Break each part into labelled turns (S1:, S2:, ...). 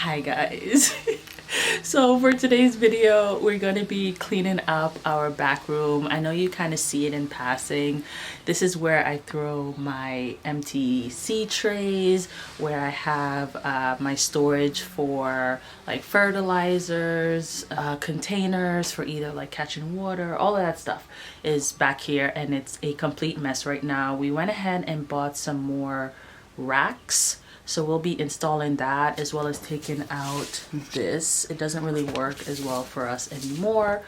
S1: Hi guys. So for today's video we're going to be cleaning up our back room. I know you kind of see it in passing. This is where I throw my empty seed trays, where I have my storage for like fertilizers, containers for either like catching water, all of that stuff is back here, and it's a complete mess right now. We went ahead and bought some more racks, so we'll be installing that, as well as taking out this. It doesn't really work as well for us anymore.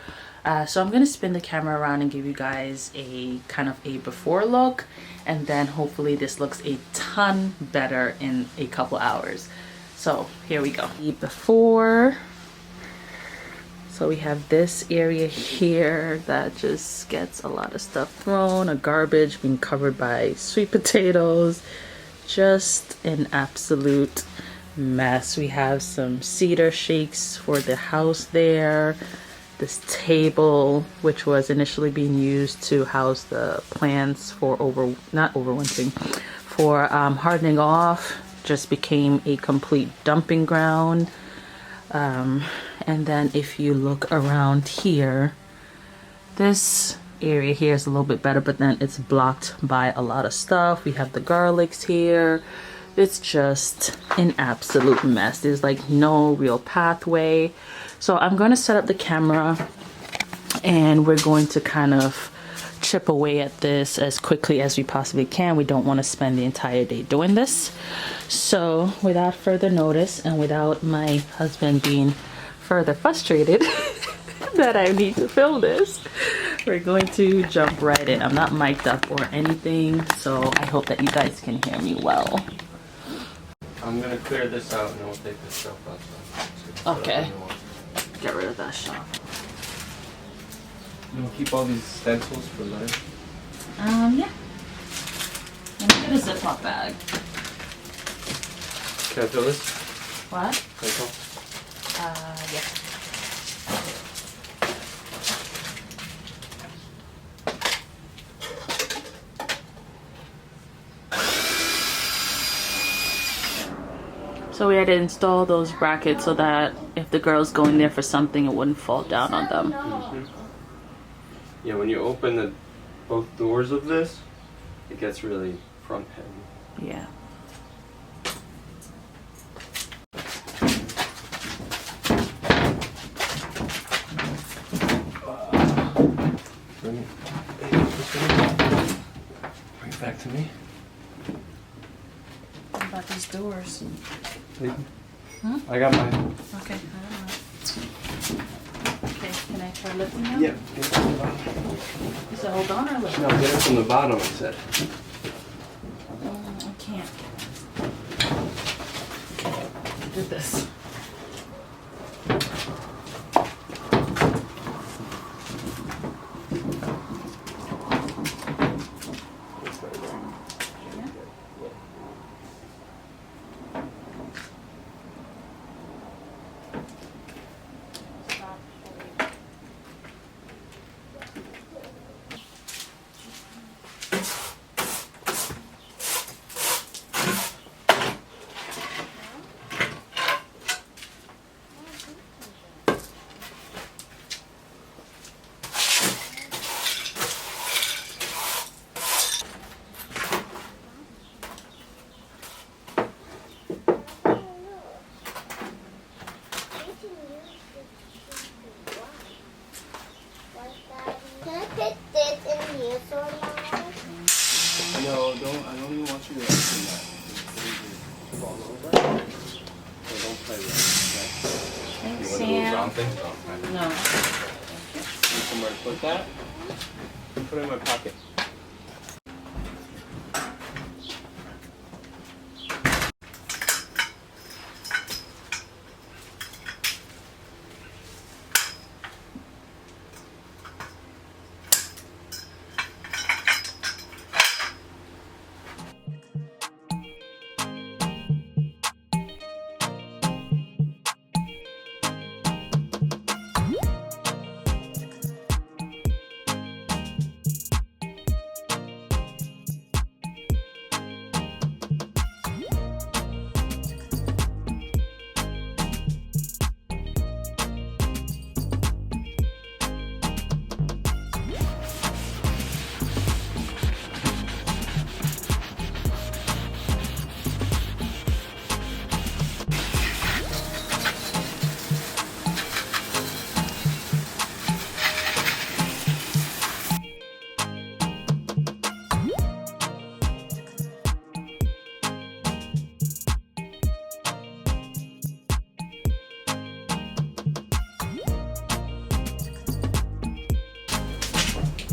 S1: So I'm going to spin the camera around and give you guys a kind of a before look, and then hopefully this looks a ton better in a couple hours. So here we go. The before. So we have this area here that just gets a lot of stuff thrown, a garbage being covered by sweet potatoes. Just an absolute mess. We have some cedar shakes for the house there. This table, which was initially being used to house the plants for hardening off, just became a complete dumping ground. And then if you look around here, this area here is a little bit better, but then it's blocked by a lot of stuff. We have the garlics here. It's just an absolute mess. There's like no real pathway. So I'm going to set up the camera and we're going to kind of chip away at this as quickly as we possibly can. We don't want to spend the entire day doing this. So without further notice, and without my husband being further frustrated that I need to film this, we're going to jump right in. I'm not mic'd up or anything, so I hope that you guys can hear me well.
S2: I'm gonna clear this out and then we'll take this shelf outside.
S1: Okay. Get rid of that shelf.
S2: You wanna keep all these stencils for later?
S1: Yeah. Let me get a Ziploc bag.
S2: Can I fill this?
S1: What?
S2: Can I fill?
S1: Yeah. So we had to install those brackets so that if the girls go in there for something, it wouldn't fall down on them.
S2: Mm-hmm. Yeah, when you open both doors of this, it gets really front heavy.
S1: Yeah.
S2: Bring it back to me.
S1: What about these doors?
S2: Huh? I got mine.
S1: Okay, I don't know. Okay, can I try lifting them?
S2: Yeah, get it from the bottom.
S1: You said hold on or lift?
S2: No, get it from the bottom, I said.
S1: I can't. Okay, do this.
S2: No, I don't even want you to open that. Fall over. So don't play with it, okay?
S1: Thanks,
S2: You want to do a
S1: Sam.
S2: round thing? Oh, okay.
S1: No.
S2: Need somewhere to put that? Put it in my pocket.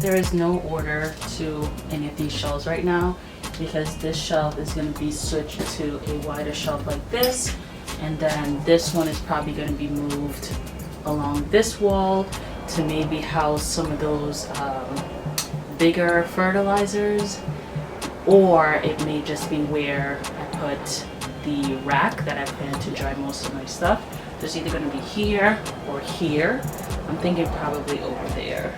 S1: there is no order to any of these shelves right now, because this shelf is going to be switched to a wider shelf like this, and then this one is probably going to be moved along this wall to maybe house some of those bigger fertilizers, or it may just be where I put the rack that I plan to dry most of my stuff. So it's either going to be here or here. I'm thinking probably over there.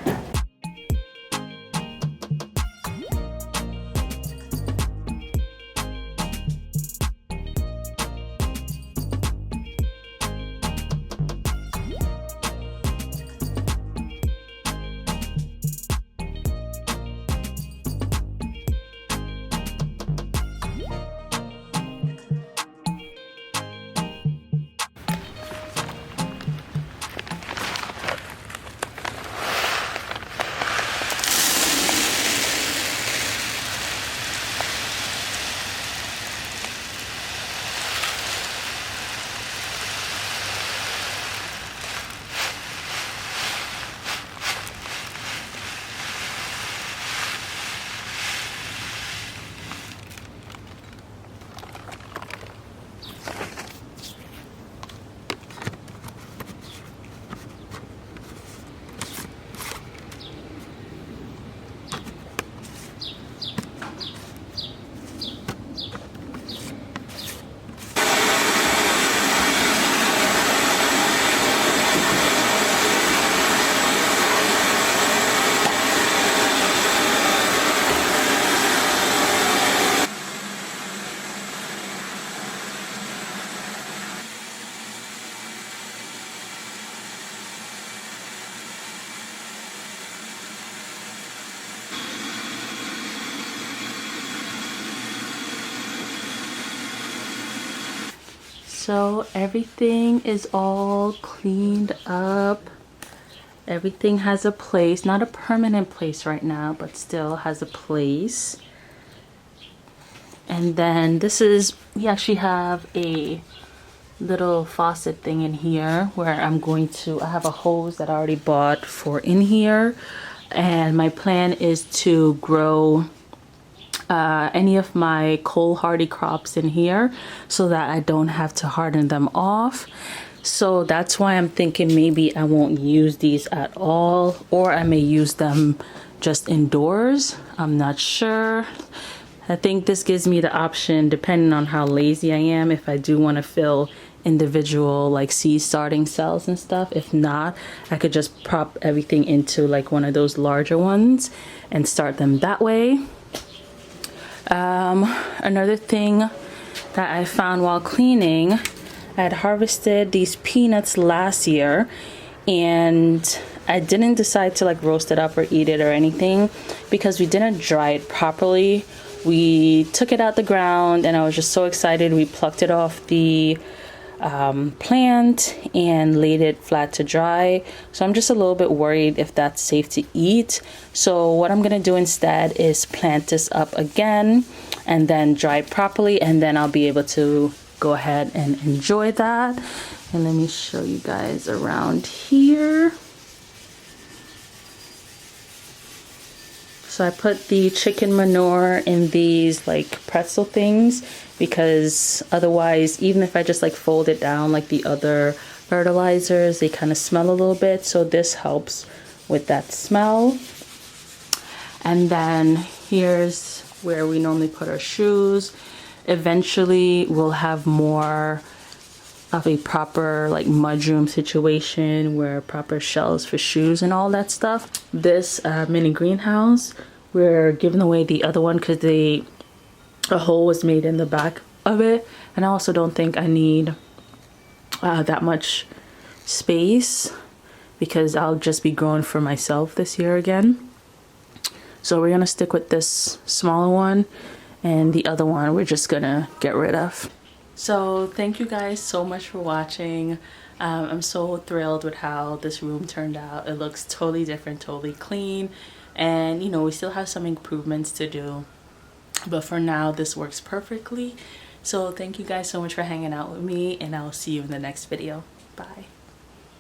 S1: So everything is all cleaned up. Everything has a place, not a permanent place right now, but still has a place. And then this is, we actually have a little faucet thing in here where I have a hose that I already bought for in here. And my plan is to grow any of my cold hardy crops in here so that I don't have to harden them off. So that's why I'm thinking maybe I won't use these at all, or I may use them just indoors. I'm not sure. I think this gives me the option, depending on how lazy I am, if I do want to fill individual like seed starting cells and stuff. If not, I could just prop everything into like one of those larger ones and start them that way. Another thing that I found while cleaning, I had harvested these peanuts last year and I didn't decide to like roast it up or eat it or anything because we didn't dry it properly. We took it out the ground and I was just so excited. We plucked it off the plant and laid it flat to dry. So I'm just a little bit worried if that's safe to eat. So what I'm gonna do instead is plant this up again and then dry it properly, and then I'll be able to go ahead and enjoy that. And let me show you guys around here. So I put the chicken manure in these like pretzel things because otherwise, even if I just like fold it down like the other fertilizers, they kind of smell a little bit. So this helps with that smell. And then here's where we normally put our shoes. Eventually we'll have more of a proper like mudroom situation where proper shelves for shoes and all that stuff. This mini greenhouse, we're giving away the other one because a hole was made in the back of it, and I also don't think I need that much space because I'll just be growing for myself this year again. So we're gonna stick with this smaller one, and the other one we're just gonna get rid of. So thank you guys so much for watching. I'm so thrilled with how this room turned out. It looks totally different, totally clean, and you know, we still have some improvements to do, but for now this works perfectly. So thank you guys so much for hanging out with me, and I'll see you in the next video. Bye.